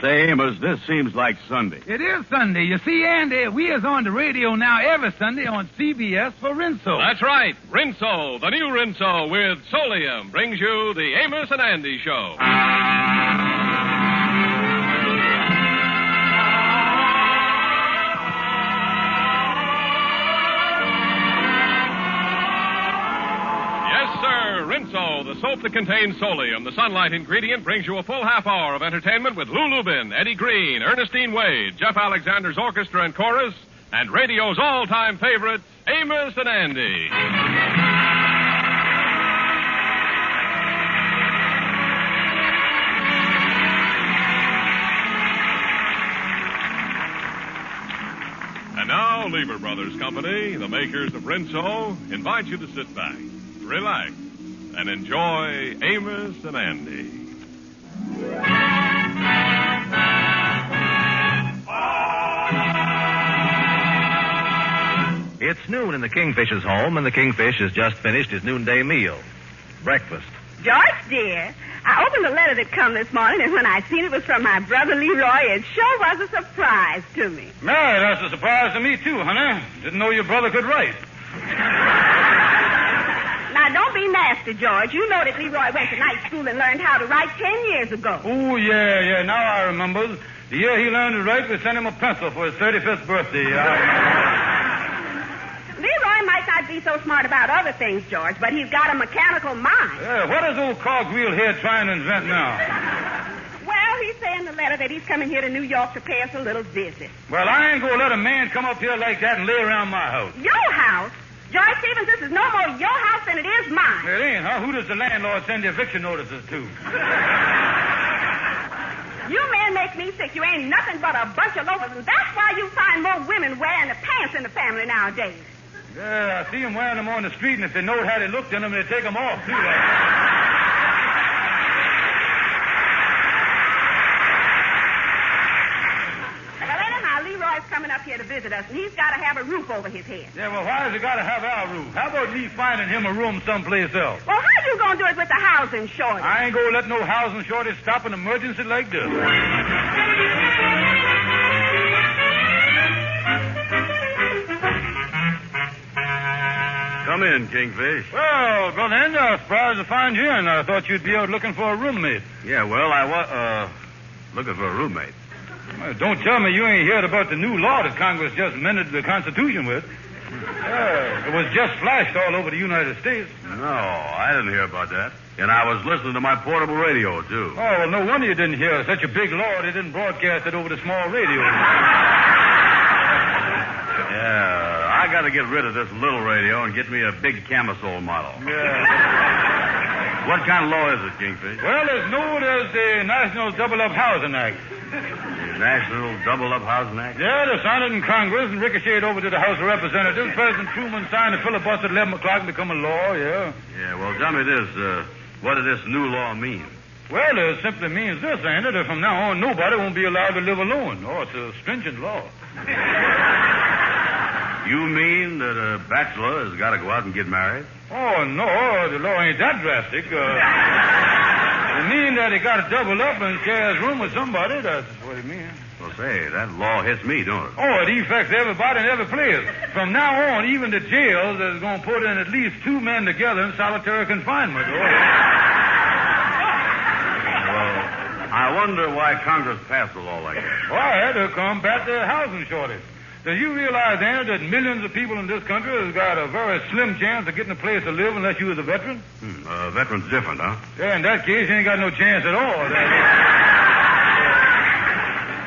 Say, Amos, this seems like Sunday. It is Sunday. You see, Andy, we is on the radio now every Sunday on CBS for Rinso. That's right. Rinso, the new Rinso with Solium, brings you the Amos and Andy Show. Rinso, the soap that contains Solium, the sunlight ingredient, brings you a full half hour of entertainment with Lou Lubin, Eddie Green, Ernestine Wade, Jeff Alexander's orchestra and chorus, and radio's all-time favorite, Amos and Andy. And now, Lever Brothers Company, the makers of Rinso, invite you to sit back, relax, and enjoy Amos and Andy. It's noon in the Kingfish's home, and the Kingfish has just finished his noonday meal. Breakfast. George, dear, I opened the letter that come this morning, and when I seen it was from my brother Leroy, it sure was a surprise to me. Mary, that's a surprise to me, too, honey. Didn't know your brother could write. Now, don't be nasty, George. You know that Leroy went to night school and learned how to write 10 years ago. Oh, yeah. Now I remember. The year he learned to write, we sent him a pencil for his 35th birthday. Leroy might not be so smart about other things, George, but he's got a mechanical mind. Yeah, what is old Cogwheel here trying to invent now? Well, he said in the letter that he's coming here to New York to pay us a little visit. Well, I ain't going to let a man come up here like that and lay around my house. Your house? George Stevens, this is no more your house than it is mine. It ain't, huh? Who does the landlord send the eviction notices to? You men make me sick. You ain't nothing but a bunch of loafers, and that's why you find more women wearing the pants in the family nowadays. Yeah, I see them wearing them on the street, and if they know how they looked in them, they take them off, too. Leroy's coming up here to visit us, and he's got to have a roof over his head. Yeah, well, why has he got to have our roof? How about me finding him a room someplace else? Well, how you going to do it with the housing shortage? I ain't going to let no housing shortage stop an emergency like this. Come in, Kingfish. Well, Brother Andy, I was surprised to find you, and I thought you'd be out looking for a roommate. Yeah, well, I was, looking for a roommate. Well, don't tell me you ain't heard about the new law that Congress just amended the Constitution with. Yeah, it was just flashed all over the United States. No, I didn't hear about that. And I was listening to my portable radio, too. Oh, well, no wonder you didn't hear. Such a big law, they didn't broadcast it over the small radio. Yeah, I got to get rid of this little radio and get me a big camisole model. Yeah. What kind of law is it, Kingfish? Well, it's known as the National Double-Up Housing Act. The National Double-Up Housing Act? Yeah, they signed it in Congress and ricocheted over to the House of Representatives. President Truman signed the filibuster at 11 o'clock and become a law, yeah. Yeah, well, tell me this. What does this new law mean? Well, it simply means this, Andy, that from now on, nobody won't be allowed to live alone. Oh, it's a stringent law. You mean that a bachelor has got to go out and get married? Oh, no, the law ain't that drastic. It means that he got to double up and share his room with somebody. That's what it means. Well, say, that law hits me, don't it? Oh, it affects everybody in every place. From now on, even the jails is going to put in at least 2 men together in solitary confinement. Well, I wonder why Congress passed a law like that. Why, to combat the housing shortage. Do you realize, Andy, that millions of people in this country have got a very slim chance of getting a place to live unless you was a veteran? A veteran's different, huh? Yeah, in that case, you ain't got no chance at all.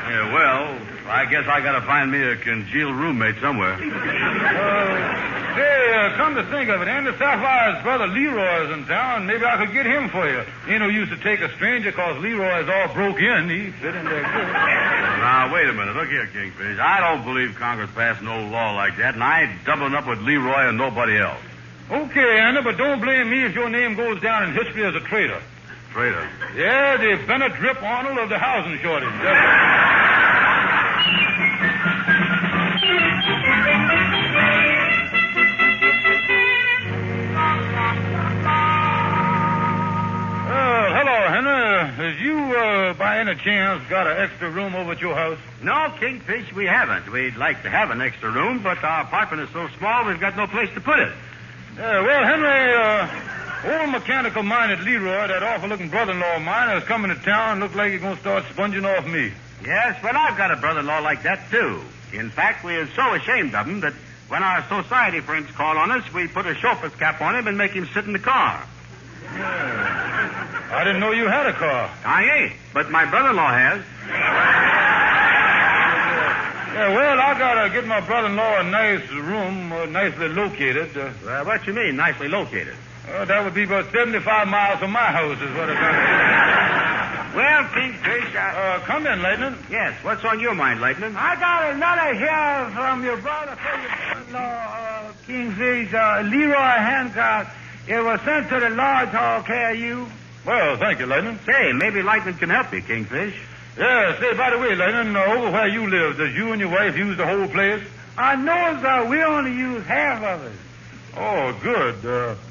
Yeah, well, I guess I got to find me a congealed roommate somewhere. Come to think of it, Andy, Sapphire's brother Leroy is in town. Maybe I could get him for you. Ain't no use to take a stranger because Leroy is all broke in. He fit in there good. Now, wait a minute. Look here, Kingfish. I don't believe Congress passed no law like that, and I ain't doubling up with Leroy and nobody else. Okay, Andy, but don't blame me if your name goes down in history as a traitor. Traitor? Yeah, the Bennett Drip Arnold of the housing shortage. Hello, Henry. Is you, by by any chance, got an extra room over at your house? No, Kingfish, we haven't. We'd like to have an extra room, but our apartment is so small we've got no place to put it. Well, Henry, old mechanical-minded Leroy, that awful-looking brother-in-law of mine, is coming to town. Looks like he's going to start sponging off me. Yes, well, I've got a brother-in-law like that, too. In fact, we are so ashamed of him that when our society friends call on us, we put a chauffeur's cap on him and make him sit in the car. I didn't know you had a car. I ain't, but my brother-in-law has. Well, I gotta get my brother-in-law a nice room, nicely located. What you mean, nicely located? That would be about 75 miles from my house, is what I got. Well, Kingfish, come in, Lightning. Yes, what's on your mind, Lightning? I got a letter here from your brother-in-law, Kingfish, Leroy Hancock. It was sent to the Lodge Hall, KU. Well, thank you, Lightning. Say, maybe Lightning can help you, Kingfish. Yeah, say, by the way, Lightning, over where you live, does you and your wife use the whole place? I know, we only use half of it. Oh, good.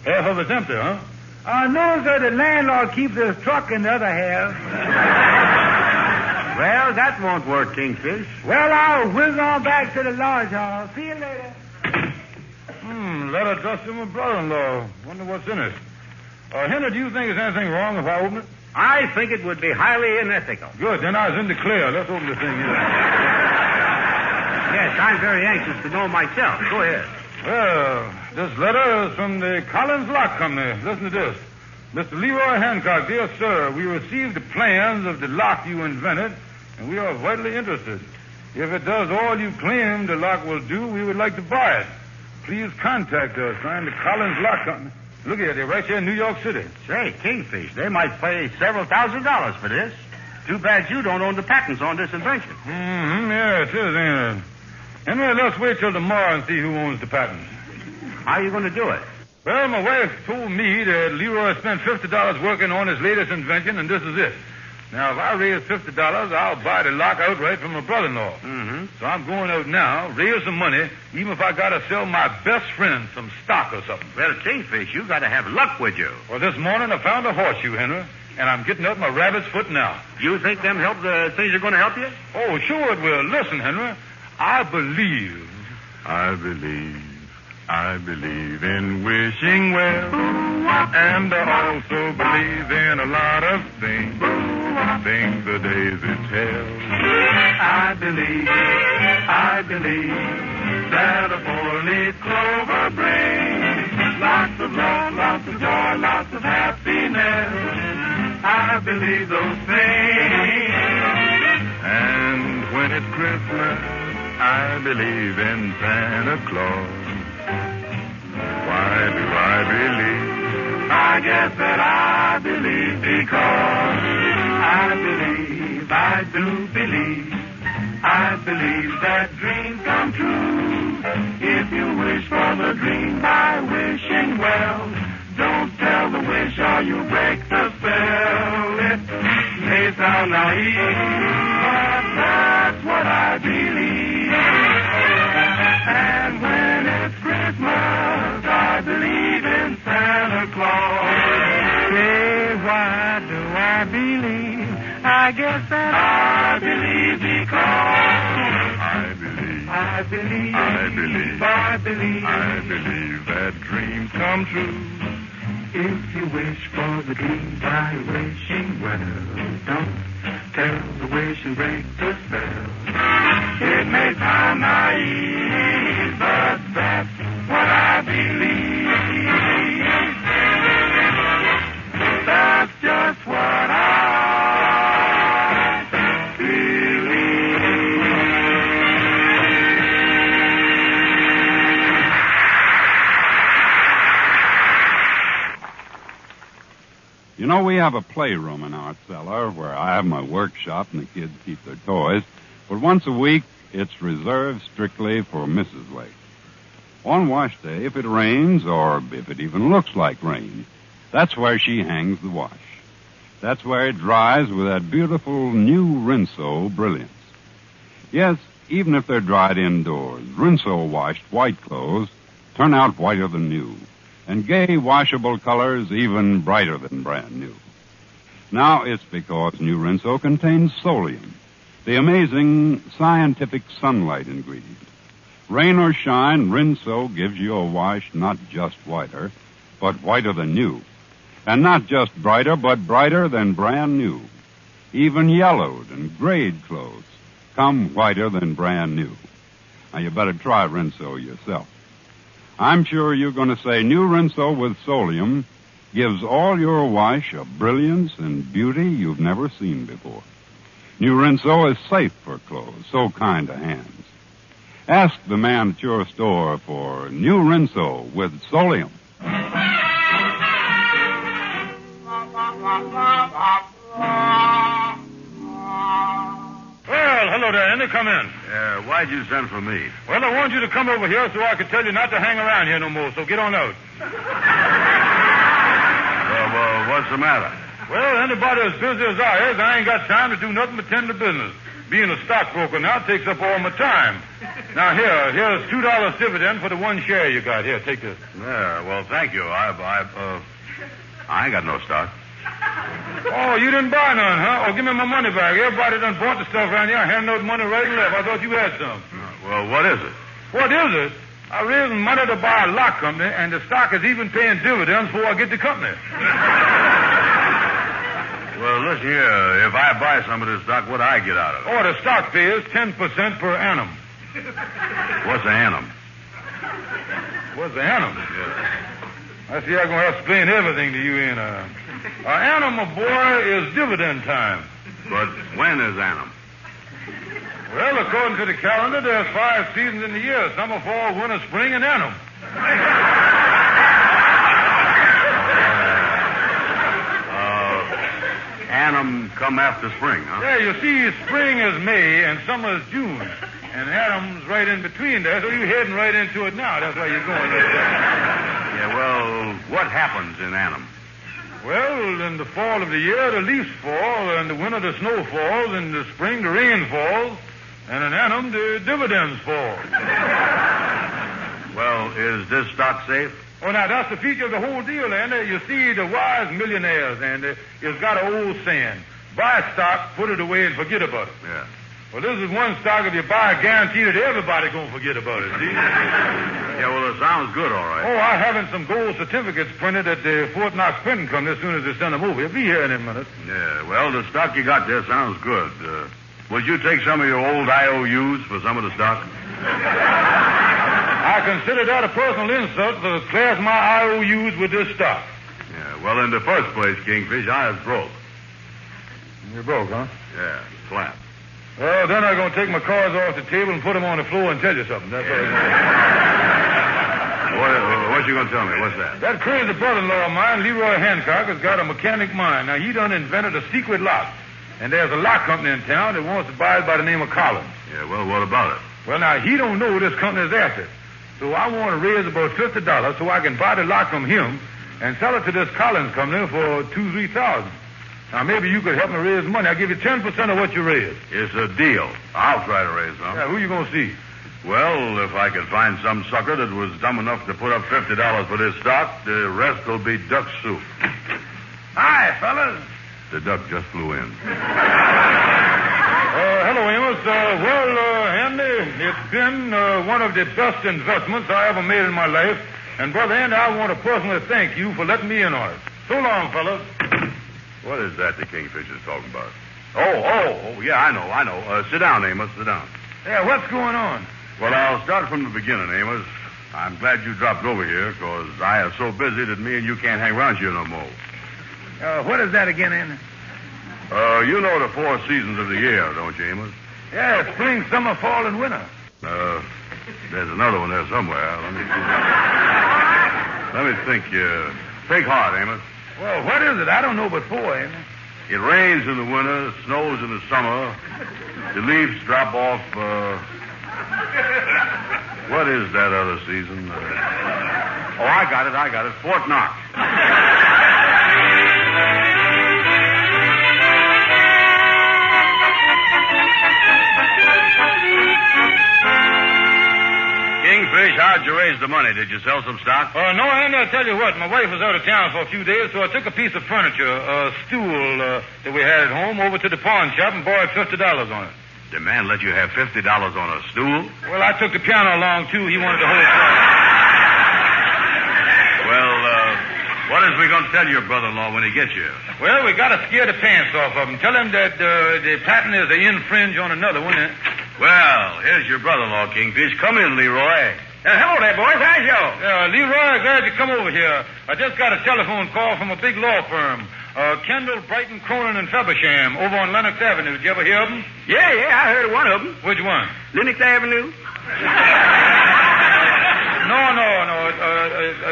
Half of it's empty, huh? I know, the landlord keeps his truck in the other half. Well, that won't work, Kingfish. Well, I'll whiz on back to the Lodge Hall. See you later. Letter addressed to my brother-in-law. Wonder what's in it. Henry, do you think there's anything wrong if I open it? I think it would be highly unethical. Good, then I was in the clear. Let's open the thing here. Yes, I'm very anxious to know myself. Go ahead. Well, this letter is from the Collins Lock Company. Listen to this. Mr. Leroy Hancock, dear sir, we received the plans of the lock you invented, and we are vitally interested. If it does all you claim the lock will do, we would like to buy it. Please contact us. Signed the Collins Lock Company. Look at it, they're right here in New York City. Say, Kingfish, they might pay several $1,000s for this. Too bad you don't own the patents on this invention. Yeah, it is, ain't it? Anyway, let's wait till tomorrow and see who owns the patents. How are you going to do it? Well, my wife told me that Leroy spent $50 working on his latest invention, and this is it. Now, if I raise $50, I'll buy the lock outright from my brother-in-law. Mm-hmm. So I'm going out now, raise some money, even if I got to sell my best friend some stock or something. Well, Kingfish, you got to have luck with you. Well, this morning I found a horseshoe, Henry, and I'm getting out my rabbit's foot now. You think things are going to help you? Oh, sure it will. Listen, Henry, I believe in wishing well, and I also believe in a lot of things the daisy tells. I believe that a four-leaf clover brings lots of love, lots of joy, lots of happiness. I believe those things. And when it's Christmas, I believe in Santa Claus. Why do I believe? I guess that I believe because I do believe. I believe that dreams come true. If you wish for the dream by wishing well, don't tell the wish or you break the spell. It may sound naive, but that's what I believe. And when it's Christmas, I believe in Santa Claus. Say, why do I believe? I guess that I believe because I believe that dreams come true. If you wish for the dream by wishing well, don't tell the wish and break the spell. It may sound naive, but that's what I believe. That's just what I You know, we have a playroom in our cellar where I have my workshop and the kids keep their toys. But once a week, it's reserved strictly for Mrs. Lake. On wash day, if it rains or if it even looks like rain, that's where she hangs the wash. That's where it dries with that beautiful new Rinso brilliance. Yes, even if they're dried indoors, Rinso washed white clothes turn out whiter than new, and gay washable colors even brighter than brand new. Now, it's because New Rinso contains solium, the amazing scientific sunlight ingredient. Rain or shine, Rinso gives you a wash not just whiter, but whiter than new. And not just brighter, but brighter than brand new. Even yellowed and grayed clothes come whiter than brand new. Now, you better try Rinso yourself. I'm sure you're going to say new Rinso with solium gives all your wash a brilliance and beauty you've never seen before. New Rinso is safe for clothes, so kind to hands. Ask the man at your store for new Rinso with solium. Well, hello there, Andy. Come in. Why'd you send for me? Well, I want you to come over here so I can tell you not to hang around here no more, so get on out. Well, what's the matter? Well, anybody as busy as I is, I ain't got time to do nothing but tend to business. Being a stockbroker now takes up all my time. Now, here's $2 dividend for the one share you got. Here, take this. Yeah, well, thank you. I ain't got no stock. Oh, you didn't buy none, huh? Oh, give me my money back. Everybody done bought the stuff around here. I handed out money right and left. I thought you had some. Well, what is it? What is it? I raised money to buy a lock company, and the stock is even paying dividends before I get the company. Well, listen here. If I buy some of this stock, what do I get out of it? Oh, the stock pays 10% per annum. What's an annum? What's the annum? Yeah. I see I'm going to explain everything to you in annum, my boy, is dividend time. But when is annum? Well, according to the calendar, there's 5 seasons in the year. Summer, fall, winter, spring, and annum. Annum come after spring, huh? Yeah, you see, spring is May and summer is June. And annum's right in between there, so you're heading right into it now. That's why you're going right there. Yeah, well, what happens in annum? Well, in the fall of the year, the leaves fall, and in the winter, the snow falls, and in the spring, the rain falls, and in annum, the dividends fall. Well, is this stock safe? Oh, now, that's the feature of the whole deal, Andy. You see, the wise millionaires, Andy, has got an old saying. Buy stock, put it away, and forget about it. Yeah. Well, this is one stock, if you buy it, guaranteed that everybody going to forget about it, see? Yeah, well, it sounds good, all right. Oh, I'm having some gold certificates printed at the Fort Knox Printing Company as soon as they send them over. You'll be here in a minute. Yeah, well, the stock you got there sounds good. Would you take some of your old IOUs for some of the stock? I consider that a personal insult to class my IOUs with this stock. Yeah, well, in the first place, Kingfish, I was broke. You're broke, huh? Yeah, flat. Well, then I'm going to take my cards off the table and put them on the floor and tell you something. That's what I'm going to do. What you going to tell me? What's that? That crazy brother-in-law of mine, Leroy Hancock, has got a mechanic mind. Now, he done invented a secret lock. And there's a lock company in town that wants to buy it by the name of Collins. Yeah, well, what about it? Well, now, he don't know this company's after. So I want to raise about $50 so I can buy the lock from him and sell it to this Collins company for $2,000-3,000. Now, maybe you could help me raise money. I'll give you 10% of what you raise. It's a deal. I'll try to raise some. Yeah, who you going to see? Well, if I could find some sucker that was dumb enough to put up $50 for this stock, the rest will be duck soup. Hi, fellas. The duck just flew in. Hello, Amos. Andy, it's been one of the best investments I ever made in my life. And, Brother Andy, I want to personally thank you for letting me in on it. So long, fellas. What is that the Kingfish is talking about? Oh, yeah, I know. Sit down, Amos, sit down. Yeah, what's going on? Well, I'll start from the beginning, Amos. I'm glad you dropped over here, because I am so busy that me and you can't hang around here no more. What is that again, Andy? You know the 4 seasons of the year, don't you, Amos? Yeah, spring, summer, fall, and winter. There's another one there somewhere. Let me think. Think hard, Amos. Well, what is it? I don't know but 4, Andy. It rains in the winter, snows in the summer, the leaves drop off. What is that other season? I got it. Fort Knox. Kingfish, how'd you raise raise the money? Did you sell some stock? No, Andy, I'll tell you what. My wife was out of town for a few days, so I took a piece of furniture, a stool that we had at home, over to the pawn shop and borrowed $50 on it. The man let you have $50 on a stool? Well, I took the piano along, too. He wanted the whole thing. Well, what is we going to tell your brother-in-law when he gets you? Well, we got to scare the pants off of him. Tell him that the patent is an infringe on another one. Well, here's your brother-in-law, Kingfish. Come in, Leroy. Hello there, boys. How's you? Leroy, glad you come over here. I just got a telephone call from a big law firm. Kendall, Brighton, Cronin, and Feversham over on Lenox Avenue. Did you ever hear of them? Yeah, I heard of one of them. Which one? Lenox Avenue. No.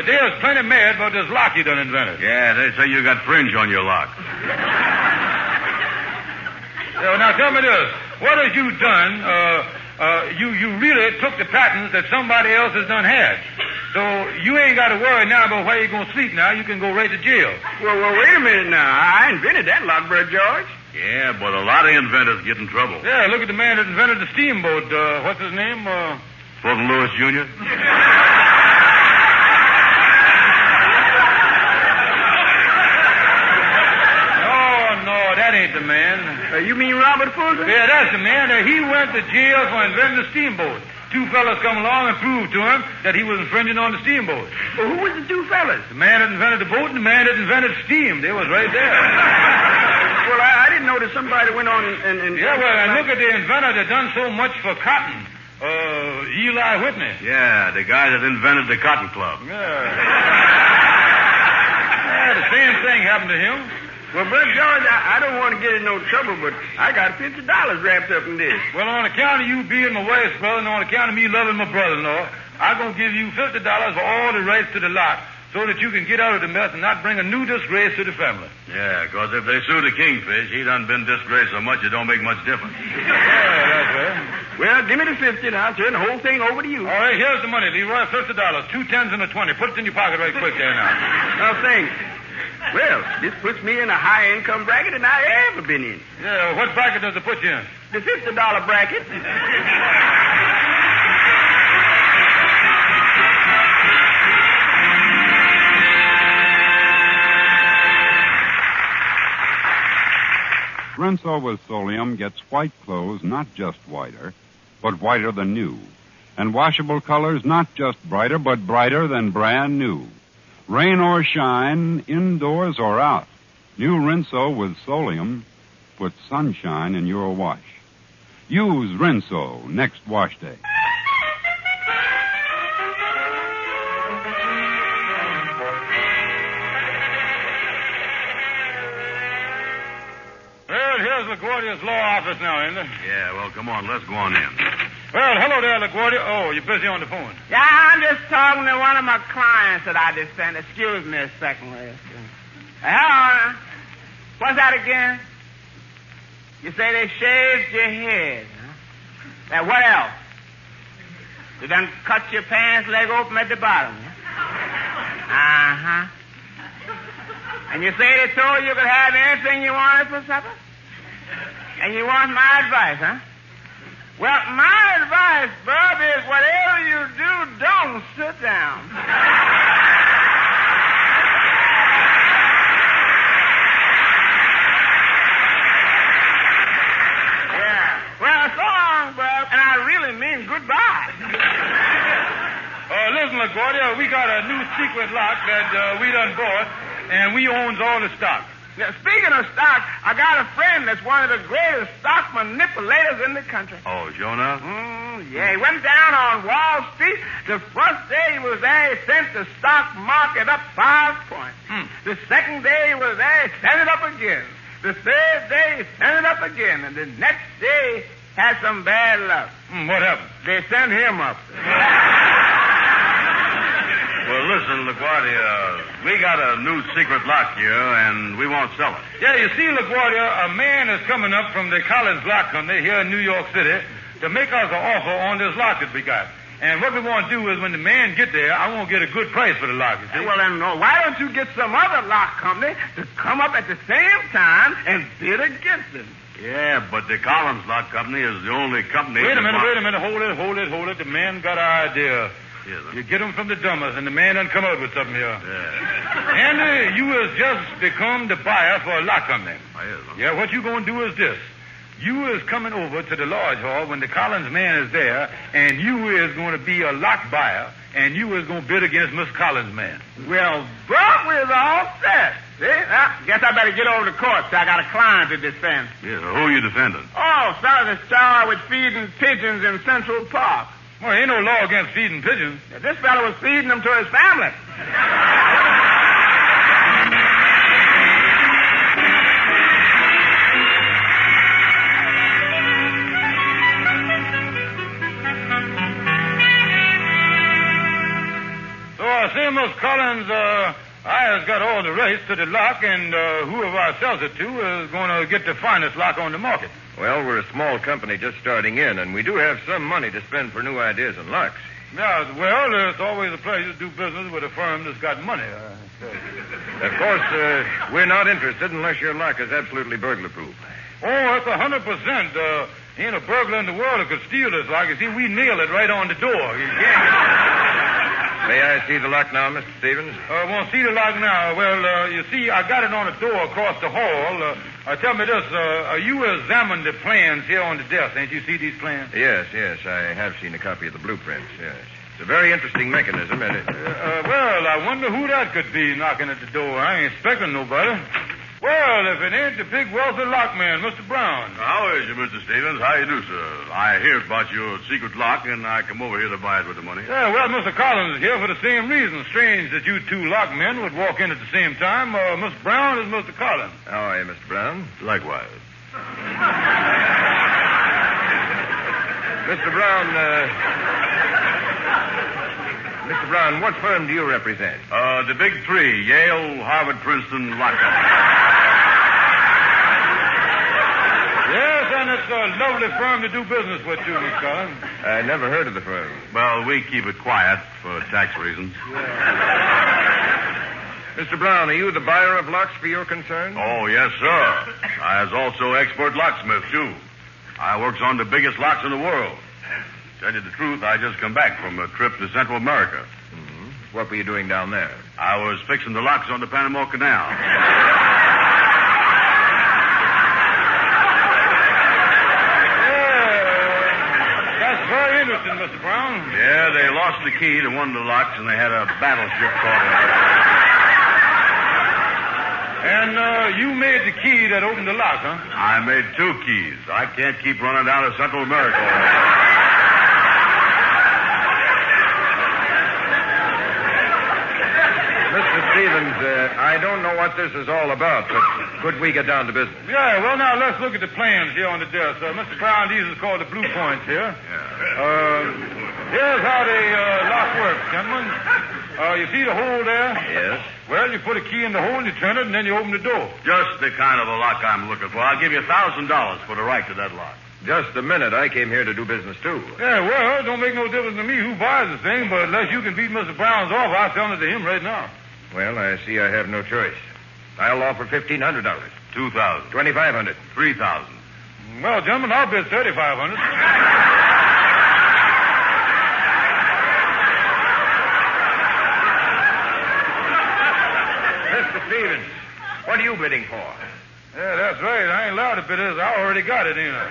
There's plenty mad about this lock you done invented. Yeah, they say you got fringe on your lock. Now tell me this. What have you done? You really took the patents that somebody else has done had. So you ain't got to worry now about where you're going to sleep now. You can go right to jail. Well, wait a minute now. I invented that lock, Brother George. Yeah, but a lot of inventors get in trouble. Yeah, look at the man that invented the steamboat. What's his name? Fulton Lewis, Jr.? No, that ain't the man. You mean Robert Fulton? Yeah, that's the man. He went to jail for inventing the steamboat. Two fellas come along and proved to him that he was infringing on the steamboat. Well, who was the two fellas? The man that invented the boat and the man that invented steam. They was right there. Well, I didn't know that somebody went on and... Yeah, well, and look at the inventor that done so much for cotton. Eli Whitney. Yeah, the guy that invented the Cotton Club. Yeah, the same thing happened to him. Well, Brother George, I don't want to get in no trouble, but I got $50 wrapped up in this. Well, on account of you being my wife's brother and on account of me loving my brother-in-law, I'm going to give you $50 for all the rights to the lot so that you can get out of the mess and not bring a new disgrace to the family. Yeah, because if they sue the Kingfish, he done been disgraced so much it don't make much difference. Yeah, that's right. Well, give me the 50 and I'll turn the whole thing over to you. All right, here's the money, Leroy. $50. 2 10s and a 20. Put it in your pocket right quick there now. Now, thanks. Well, this puts me in a high income bracket than I ever been in. Yeah, what bracket does it put you in? The $50 bracket. Rinso with Solium gets white clothes not just whiter, but whiter than new. And washable colors not just brighter, but brighter than brand new. Rain or shine, indoors or out, new Rinso with Solium puts sunshine in your wash. Use Rinso next wash day. Well, here's LaGuardia's law office now, isn't it? Yeah, well, come on, let's go on in. Well, hello there, LaGuardia. Oh, you're busy on the phone. Yeah, I'm just talking to one of my clients that I just sent. Excuse me a second, please. Hello. What's that again? You say they shaved your head, huh? Now, what else? They done cut your pants leg open at the bottom, huh? Uh-huh. And you say they told you could have anything you wanted for supper? And you want my advice, huh? Well, my advice, Bub, is whatever you do, don't sit down. Yeah. Well, so long, Bub, and I really mean goodbye. Listen, LaGuardia, we got a new secret lock that we done bought, and we owns all the stock. Now, speaking of stock, I got a friend that's one of the greatest stock manipulators in the country. Oh, Jonah? Yeah, he went down on Wall Street. The first day he was there, he sent the stock market up 5 points. The second day he was there, he sent it up again. The third day, he sent it up again. And the next day, had some bad luck. What happened? They sent him up. Well, listen, LaGuardia, we got a new secret lock here, and we won't sell it. Yeah, you see, LaGuardia, a man is coming up from the Collins Lock Company here in New York City to make us an offer on this lock that we got. And what we want to do is when the man get there, I want to get a good price for the lock, you see. Well, then, why don't you get some other lock company to come up at the same time and bid against him? Yeah, but the Collins Lock Company is the only company... Wait a minute. Hold it. The man got an idea. Yes, sir. You get 'em from the dumbest, and the man done come up with something here. Yeah. Andy, you has just become the buyer for a lock company. Oh, yes, sir. Yeah, what you gonna do is this. You is coming over to the lodge hall when the Collins man is there, and you is going to be a lock buyer, and you is going to bid against Miss Collins' man. Well, Buck, we're all set. See? Now, guess I better get over to court, so I got a client to defend. Yes, sir. Who are you defending? Oh, fellas that's charged with feeding pigeons in Central Park. Well, ain't no law against feeding pigeons. Now, this fellow was feeding them to his family. So I say, Miss Collins, I has got all the rights to the lock, and whoever I sells it to is going to get the finest lock on the market. Well, we're a small company just starting in, and we do have some money to spend for new ideas and locks. Yeah, well, it's always a pleasure to do business with a firm that's got money. Of course, we're not interested unless your lock is absolutely burglar-proof. Oh, that's 100%. Ain't a burglar in the world that could steal this lock. You see, we nail it right on the door. You can't... May I see the lock now, Mr. Stevens? Won't see the lock now. Well, you see, I got it on a door across the hall. Tell me this, you examined the plans here on the desk. Ain't you see these plans? Yes, I have seen a copy of the blueprints, yes. It's a very interesting mechanism, and it... Well, I wonder who that could be knocking at the door. I ain't expecting nobody. Well, if it ain't the big wealthy lockman, Mr. Brown. How is you, Mr. Stevens? How you do, sir? I heard about your secret lock, and I come over here to buy it with the money. Yeah, well, Mr. Collins is here for the same reason. Strange that you two lockmen would walk in at the same time. Mr. Brown is Mr. Collins. How are you, Mr. Brown? Likewise. Mr. Brown, what firm do you represent? The big three, Yale, Harvard, Princeton, Lock Company. Yes, and it's a lovely firm to do business with, too, Miss Collins. I never heard of the firm. Well, we keep it quiet for tax reasons. Mr. Brown, are you the buyer of locks for your concern? Oh, yes, sir. I is also expert locksmith, too. I works on the biggest locks in the world. Tell you the truth, I just come back from a trip to Central America. Mm-hmm. What were you doing down there? I was fixing the locks on the Panama Canal. That's very interesting, Mr. Brown. Yeah, they lost the key to one of the locks, and they had a battleship caught in it. And you made the key that opened the lock, huh? I made 2 keys. I can't keep running down to Central America. Mr. Stevens, I don't know what this is all about, but could we get down to business? Yeah, well, now let's look at the plans here on the desk. Mr. Brown, these is called the blue points here. Here's how the lock works, gentlemen. You see the hole there? Yes. Well, you put a key in the hole, you turn it, and then you open the door. Just the kind of a lock I'm looking for. I'll give you $1,000 for the right to that lock. Just a minute. I came here to do business, too. Yeah, well, it don't make no difference to me who buys the thing, but unless you can beat Mr. Brown's off, I'll sell it to him right now. Well, I see I have no choice. I'll offer $1,500. $2,000. $2,500. $3,000. Well, gentlemen, I'll bid $3,500. Mr. Stevens, what are you bidding for? Yeah, that's right. I ain't allowed to bid this. I already got it, ain't I?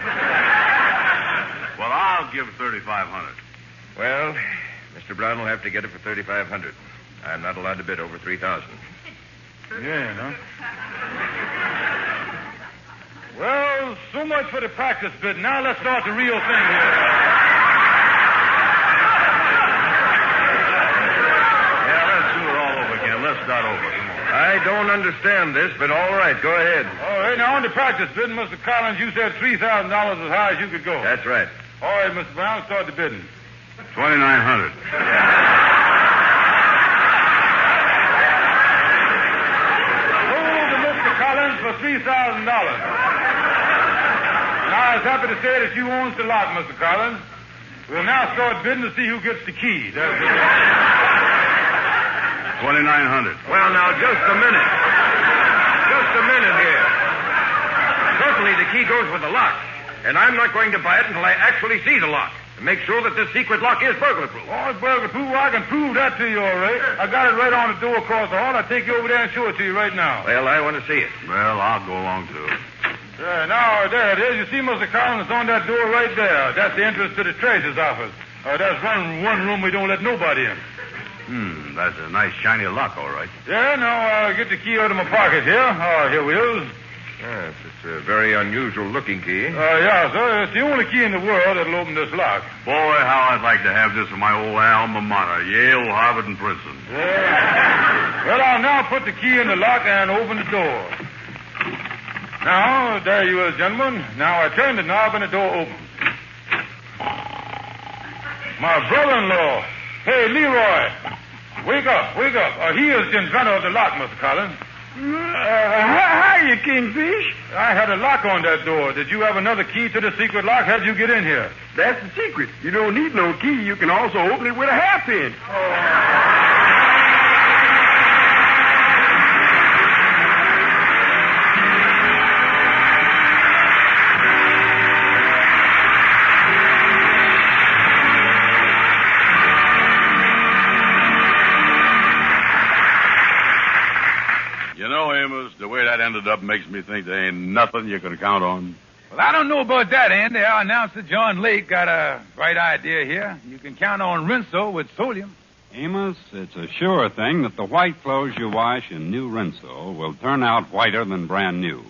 Well, I'll give $3,500. Well, Mr. Brown will have to get it for $3,500. I'm not allowed to bid over $3,000. Yeah, no? Well, so much for the practice bid. Now let's start the real thing here. Yeah, let's do it all over again. Let's start over. Come on. I don't understand this, but all right, go ahead. All right, now on the practice bid, Mr. Collins, you said $3,000 as high as you could go. That's right. All right, Mr. Brown, start the bidding. $2,900. For $3,000. Now, I was happy to say that you owns the lot, Mr. Collins. We'll now start bidding to see who gets the key. $2,900. Well, now, just a minute. Just a minute here. Certainly the key goes with the lock, and I'm not going to buy it until I actually see the lock. Make sure that this secret lock is burglar-proof. Oh, it's burglar-proof. Well, I can prove that to you, all right. I got it right on the door across the hall. I'll take you over there and show it to you right now. Well, I want to see it. Well, I'll go along, too. Now, there it is. You see, Mr. Collins, it's on that door right there. That's the entrance to the treasurer's office. That's one room we don't let nobody in. That's a nice shiny lock, all right. Yeah, now, I'll get the key out of my pocket here. Oh, here we is. Yes, it's a very unusual-looking key. Yeah, sir. It's the only key in the world that'll open this lock. Boy, how I'd like to have this in my old alma mater, Yale, Harvard, and Princeton. Yeah. Well, I'll now put the key in the lock and open the door. Now, there you is, gentlemen. Now I turn the knob and the door opens. My brother-in-law. Hey, Leroy. Wake up, wake up. He is the inventor of the lock, Mr. Collins. Hiya, Kingfish. I had a lock on that door. Did you have another key to the secret lock? How'd you get in here? That's the secret. You don't need no key. You can also open it with a half-pin. You know, Amos, the way that ended up makes me think there ain't nothing you can count on. Well, I don't know about that, Andy. Our announcer, John Lake, got a bright idea here. You can count on Rinso with Solium. Amos, it's a sure thing that the white clothes you wash in new Rinso will turn out whiter than brand new.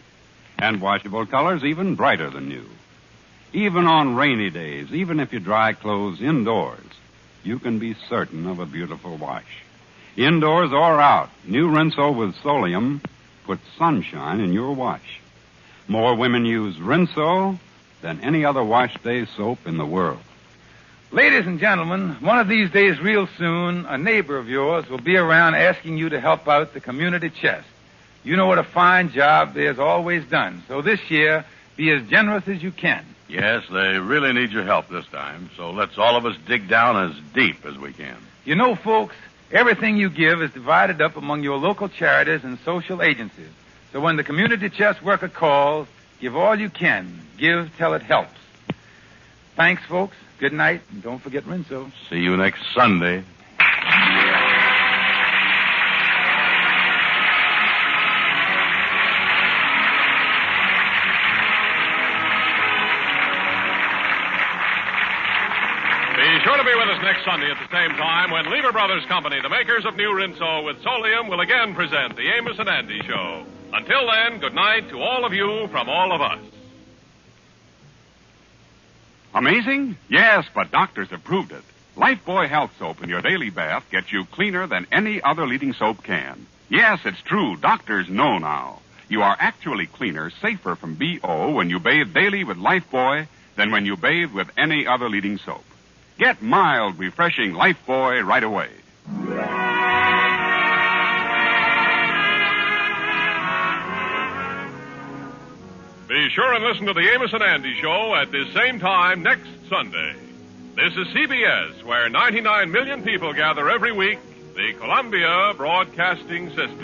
And washable colors even brighter than new. Even on rainy days, even if you dry clothes indoors, you can be certain of a beautiful wash. Indoors or out, new Rinso with Solium puts sunshine in your wash. More women use Rinso than any other wash day soap in the world. Ladies and gentlemen, one of these days real soon, a neighbor of yours will be around asking you to help out the community chest. You know what a fine job there's always done. So this year, be as generous as you can. Yes, they really need your help this time, so let's all of us dig down as deep as we can. You know, folks, everything you give is divided up among your local charities and social agencies. So when the community chest worker calls, give all you can. Give till it helps. Thanks, folks. Good night, and don't forget Rinso. See you next Sunday. Be sure to be with us next Sunday at the same time when Lever Brothers Company, the makers of new Rinso with Solium, will again present the Amos and Andy Show. Until then, good night to all of you from all of us. Amazing? Yes, but doctors have proved it. Lifebuoy Health Soap in your daily bath gets you cleaner than any other leading soap can. Yes, it's true. Doctors know now. You are actually cleaner, safer from BO when you bathe daily with Lifebuoy than when you bathe with any other leading soap. Get mild, refreshing Lifebuoy right away. Be sure and listen to the Amos and Andy Show at this same time next Sunday. This is CBS, where 99 million people gather every week, the Columbia Broadcasting System.